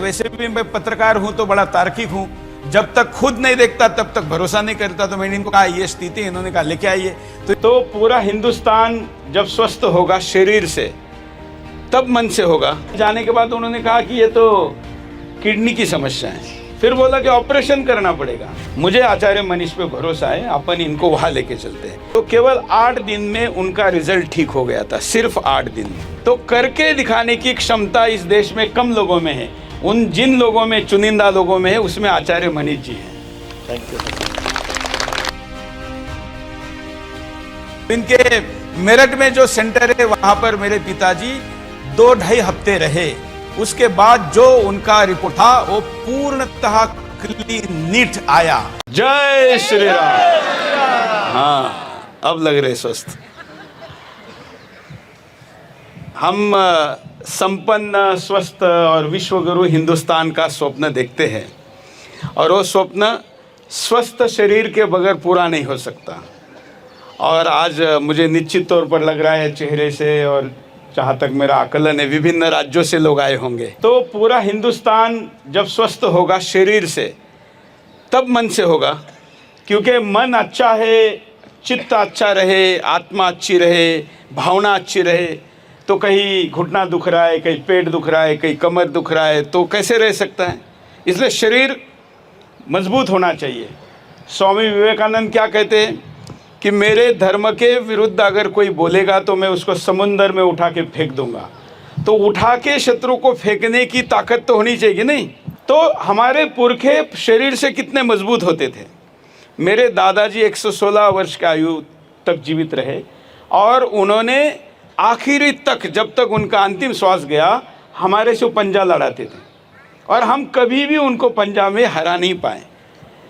वैसे भी मैं पत्रकार हूं तो बड़ा तार्किक हूं, जब तक खुद नहीं देखता तब तक भरोसा नहीं करता। तो मैंने इनको कहा ये स्थिति, इन्होंने कहा लेके आइए। तो पूरा हिंदुस्तान जब स्वस्थ होगा शरीर से तब मन से होगा। जाने के बाद उन्होंने कहा कि ये तो किडनी की समस्या है, फिर बोला कि ऑपरेशन करना पड़ेगा। मुझे आचार्य मनीष पे भरोसा है, अपन इनको वहां लेके चलते हैं। तो केवल 8 दिन में उनका रिजल्ट ठीक हो गया था, सिर्फ 8 दिन। तो करके दिखाने की क्षमता इस देश में कम लोगों में है, उन जिन लोगों में, चुनिंदा लोगों में है, उसमें आचार्य मनीष जी हैं। Thank you. इनके मेरठ में जो सेंटर है वहां पर मेरे पिताजी 2-2.5 हफ्ते रहे। उसके बाद जो उनका रिपोर्ट था वो पूर्णतः नीट आया। जय श्री राम। हाँ, अब लग रहे स्वस्थ। हम संपन्न, स्वस्थ और विश्वगुरु हिंदुस्तान का स्वप्न देखते हैं, और वो स्वप्न स्वस्थ शरीर के बगैर पूरा नहीं हो सकता। और आज मुझे निश्चित तौर पर लग रहा है चेहरे से, और जहाँ तक मेरा आकलन है, विभिन्न राज्यों से लोग आए होंगे। तो पूरा हिंदुस्तान जब स्वस्थ होगा शरीर से तब मन से होगा, क्योंकि मन अच्छा है, चित्त अच्छा रहे, आत्मा अच्छी रहे, भावना अच्छी रहे, तो कहीं घुटना दुख रहा है, कहीं पेट दुख रहा है, कहीं कमर दुख रहा है, तो कैसे रह सकता है। इसलिए शरीर मजबूत होना चाहिए। स्वामी विवेकानंद क्या कहते हैं कि मेरे धर्म के विरुद्ध अगर कोई बोलेगा तो मैं उसको समुंदर में उठा के फेंक दूंगा। तो उठा के शत्रु को फेंकने की ताकत तो होनी चाहिए नहीं। तो हमारे पुरखे शरीर से कितने मजबूत होते थे। मेरे दादाजी 116 वर्ष की आयु तक जीवित रहे, और उन्होंने आखिरी तक, जब तक उनका अंतिम श्वास गया, हमारे से पंजा लड़ाते थे, और हम कभी भी उनको पंजा में हरा नहीं पाए।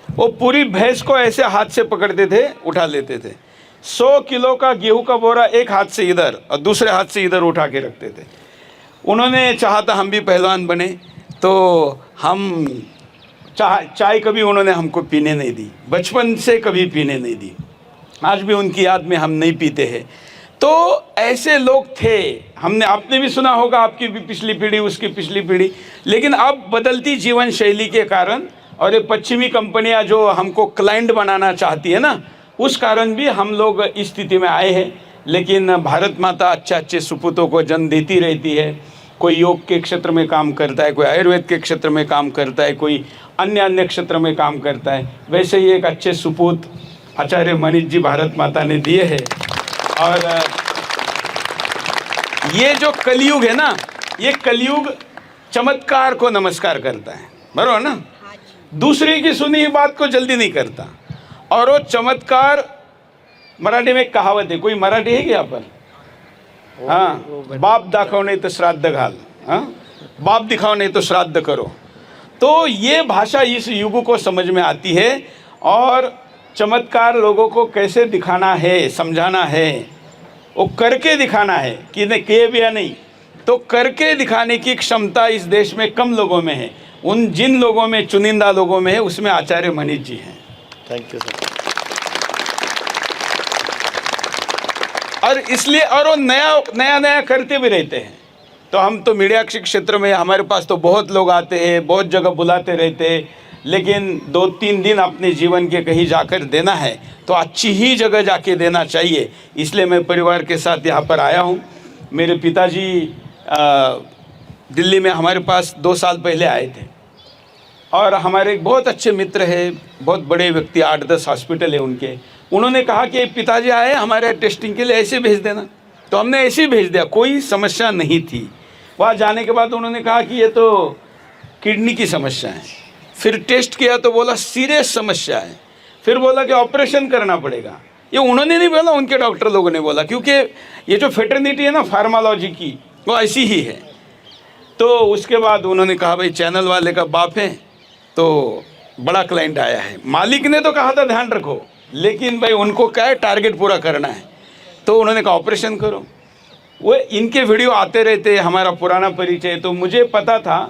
वो पूरी भैंस को ऐसे हाथ से पकड़ते थे, उठा लेते थे। 100 किलो का गेहूं का बोरा एक हाथ से इधर और दूसरे हाथ से इधर उठा के रखते थे। उन्होंने चाहा था हम भी पहलवान बने, तो हम चाय कभी उन्होंने हमको पीने नहीं दी, बचपन से कभी पीने नहीं दी। आज भी उनकी याद में हम नहीं पीते हैं। तो ऐसे लोग थे। हमने, आपने भी सुना होगा, आपकी भी पिछली पीढ़ी, उसकी पिछली पीढ़ी। लेकिन अब बदलती जीवन शैली के कारण, और ये पश्चिमी कंपनियां जो हमको क्लाइंट बनाना चाहती है ना, उस कारण भी हम लोग इस स्थिति में आए हैं। लेकिन भारत माता अच्छे अच्छे सुपूतों को जन्म देती रहती है। कोई योग के क्षेत्र में काम करता है, कोई आयुर्वेद के क्षेत्र में काम करता है, कोई अन्य क्षेत्र में काम करता है। वैसे ही एक अच्छे सुपूत आचार्य मनीष जी भारत माता ने दिए हैं। और ये जो कलयुग है ना, ये कलयुग चमत्कार को नमस्कार करता है, बरोबर ना। दूसरे की सुनी हुई बात को जल्दी नहीं करता। और वो चमत्कार, मराठी में एक कहावत है, कोई मराठी है क्या अपन? हाँ, बाप दाखव नहीं तो श्राद्ध घाल, हाँ, बाप दिखाओ नहीं तो श्राद्ध करो। तो ये भाषा इस युग को समझ में आती है। और चमत्कार लोगों को कैसे दिखाना है, समझाना है, वो करके दिखाना है, कि नहीं किए भी या नहीं। तो करके दिखाने की क्षमता इस देश में कम लोगों में है, उन जिन लोगों में, चुनिंदा लोगों में है, उसमें आचार्य मनीष जी हैं। Thank you sir. और इसलिए, और वो नया करते भी रहते हैं। तो हम तो मीडिया के क्षेत्र में, हमारे पास तो बहुत लोग आते हैं, बहुत जगह बुलाते रहते हैं, लेकिन 2-3 दिन अपने जीवन के कहीं जाकर देना है तो अच्छी ही जगह जाके देना चाहिए। इसलिए मैं परिवार के साथ यहाँ पर आया हूँ। मेरे पिताजी दिल्ली में हमारे पास 2 साल पहले आए थे, और हमारे एक बहुत अच्छे मित्र हैं, बहुत बड़े व्यक्ति, 8-10 हॉस्पिटल है उनके। उन्होंने कहा कि पिताजी आए हमारे टेस्टिंग के लिए, ऐसे भेज देना। तो हमने ऐसे ही भेज दिया, कोई समस्या नहीं थी। वहाँ जाने के बाद उन्होंने कहा कि ये तो किडनी की समस्या है। फिर टेस्ट किया तो बोला सीरियस समस्या है। फिर बोला कि ऑपरेशन करना पड़ेगा। ये उन्होंने नहीं बोला, उनके डॉक्टर लोगों ने बोला, क्योंकि ये जो फेटर्निटी है ना फार्मालॉजी की, वो ऐसी ही है। तो उसके बाद उन्होंने कहा भाई चैनल वाले का बाप है तो बड़ा क्लाइंट आया है। मालिक ने तो कहा था ध्यान रखो, लेकिन भाई उनको क्या है, टारगेट पूरा करना है। तो उन्होंने कहा ऑपरेशन करो। वो इनके वीडियो आते रहते, हमारा पुराना परिचय। तो मुझे पता था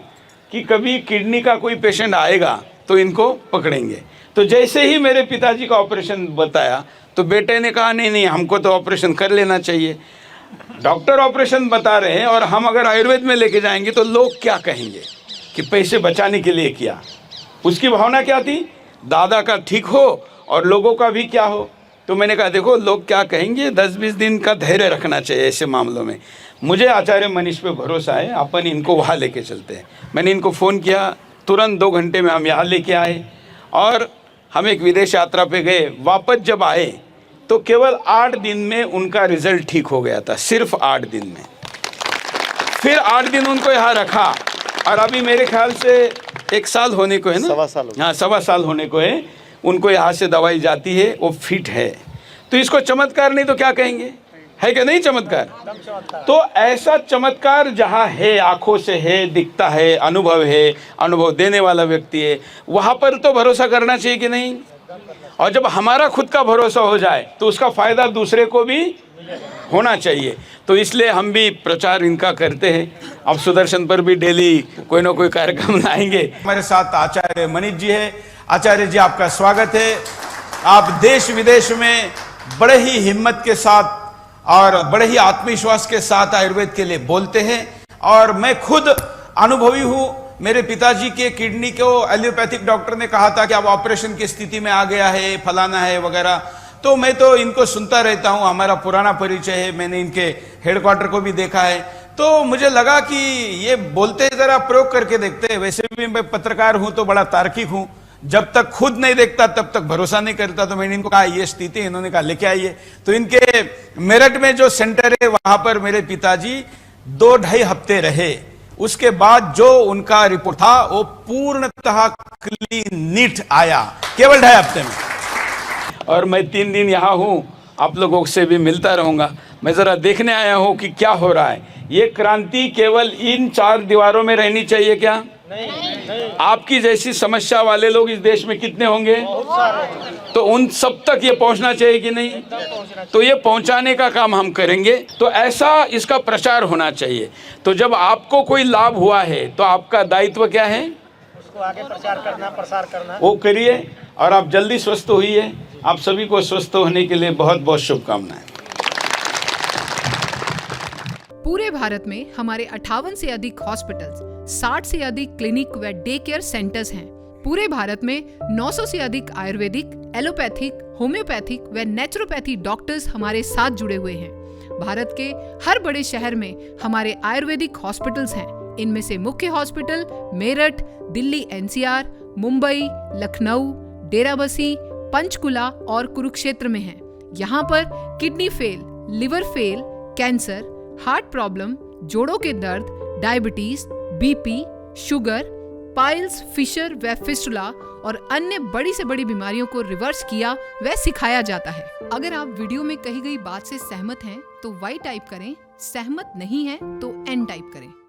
कि कभी किडनी का कोई पेशेंट आएगा तो इनको पकड़ेंगे। तो जैसे ही मेरे पिताजी का ऑपरेशन बताया तो बेटे ने कहा नहीं नहीं, हमको तो ऑपरेशन कर लेना चाहिए। डॉक्टर ऑपरेशन बता रहे हैं और हम अगर आयुर्वेद में लेके जाएंगे तो लोग क्या कहेंगे। कि पैसे बचाने के लिए किया। उसकी भावना क्या थी? दादा का ठीक हो और लोगों का भी क्या हो। तो मैंने कहा देखो लोग क्या कहेंगे, 10-20 दिन का धैर्य रखना चाहिए ऐसे मामलों में। मुझे आचार्य मनीष पे भरोसा है, अपन इनको वहाँ लेके चलते हैं। मैंने इनको फ़ोन किया, तुरंत 2 घंटे में हम यहाँ लेके आए और हम एक विदेश यात्रा पे गए। वापस जब आए तो केवल 8 दिन में उनका रिजल्ट ठीक हो गया था, सिर्फ 8 दिन में। फिर 8 दिन उनको यहाँ रखा और अभी मेरे ख्याल से 1 साल होने को है ना, 1.25 साल हाँ 1.25 साल होने को है। उनको यहाँ से दवाई जाती है, वो फिट है। तो इसको चमत्कार नहीं तो क्या कहेंगे, है क्या नहीं चमत्कार? तो ऐसा चमत्कार जहाँ है, आंखों से है, दिखता है, अनुभव देने वाला व्यक्ति है, वहाँ पर तो भरोसा करना चाहिए कि नहीं। और जब हमारा खुद का भरोसा हो जाए तो उसका फ़ायदा दूसरे को भी होना चाहिए। तो इसलिए हम भी प्रचार इनका करते हैं। अब सुदर्शन पर भी डेली कोई ना कोई कार्यक्रम लाएंगे। हमारे साथ आचार्य मनीष जी है। आचार्य जी आपका स्वागत है। आप देश विदेश में बड़े ही हिम्मत के साथ और बड़े ही आत्मविश्वास के साथ आयुर्वेद के लिए बोलते हैं और मैं खुद अनुभवी हूँ। मेरे पिताजी के किडनी को एलोपैथिक डॉक्टर ने कहा था कि अब ऑपरेशन की स्थिति में आ गया है, फलाना है वगैरह। तो मैं तो इनको सुनता रहता हूँ, हमारा पुराना परिचय है, मैंने इनके हेडक्वार्टर को भी देखा है। तो मुझे लगा कि ये बोलते जरा प्रयोग करके देखते हैं। वैसे भी मैं पत्रकार हूँ तो बड़ा तार्किक हूँ, जब तक खुद नहीं देखता तब तक भरोसा नहीं करता। तो मैंने इनको कहा ये स्थिति, इन्होंने कहा लेके आइए। तो इनके मेरठ में जो सेंटर है वहां पर मेरे पिताजी 2-2.5 हफ्ते रहे। उसके बाद जो उनका रिपोर्ट था वो पूर्णतः क्लीन नीट आया, केवल 2.5 हफ्ते में। और मैं 3 दिन यहाँ हूँ, आप लोगों से भी मिलता रहूँगा। मैं ज़रा देखने आया हूँ कि क्या हो रहा है। ये क्रांति केवल इन 4 दीवारों में रहनी चाहिए क्या? नहीं। आपकी जैसी समस्या वाले लोग इस देश में कितने होंगे? तो उन सब तक ये पहुंचना चाहिए कि नहीं? तो ये पहुंचाने का काम हम करेंगे। तो ऐसा इसका प्रचार होना चाहिए। तो जब आपको कोई लाभ हुआ है तो आपका दायित्व क्या है? उसको आगे प्रचार करना, प्रसार करना। वो करिए और आप जल्दी स्वस्थ होइए। आप सभी को स्वस्थ होने के लिए बहुत बहुत शुभकामनाएं। पूरे भारत में हमारे 58 से अधिक हॉस्पिटल्स, 60 से अधिक क्लिनिक व डे केयर सेंटर्स हैं। पूरे भारत में 900 से अधिक आयुर्वेदिक, एलोपैथिक, होम्योपैथिक व नेचुरोपैथी डॉक्टर्स हमारे साथ जुड़े हुए हैं। भारत के हर बड़े शहर में हमारे आयुर्वेदिक हॉस्पिटल्स हैं। इनमें से मुख्य हॉस्पिटल मेरठ, दिल्ली एनसीआर, मुंबई, लखनऊ, डेराबसी, पंचकुला और कुरुक्षेत्र में हैं। यहाँ पर kidney fail, liver fail, cancer, heart problem, जोड़ों के दर्द, diabetes, BP, sugar, piles, fissure व फिस्टुला और अन्य बड़ी से बड़ी बीमारियों को रिवर्स किया व सिखाया जाता है। अगर आप वीडियो में कही गई बात से सहमत हैं तो वाई टाइप करें, सहमत नहीं हैं तो एन टाइप करें।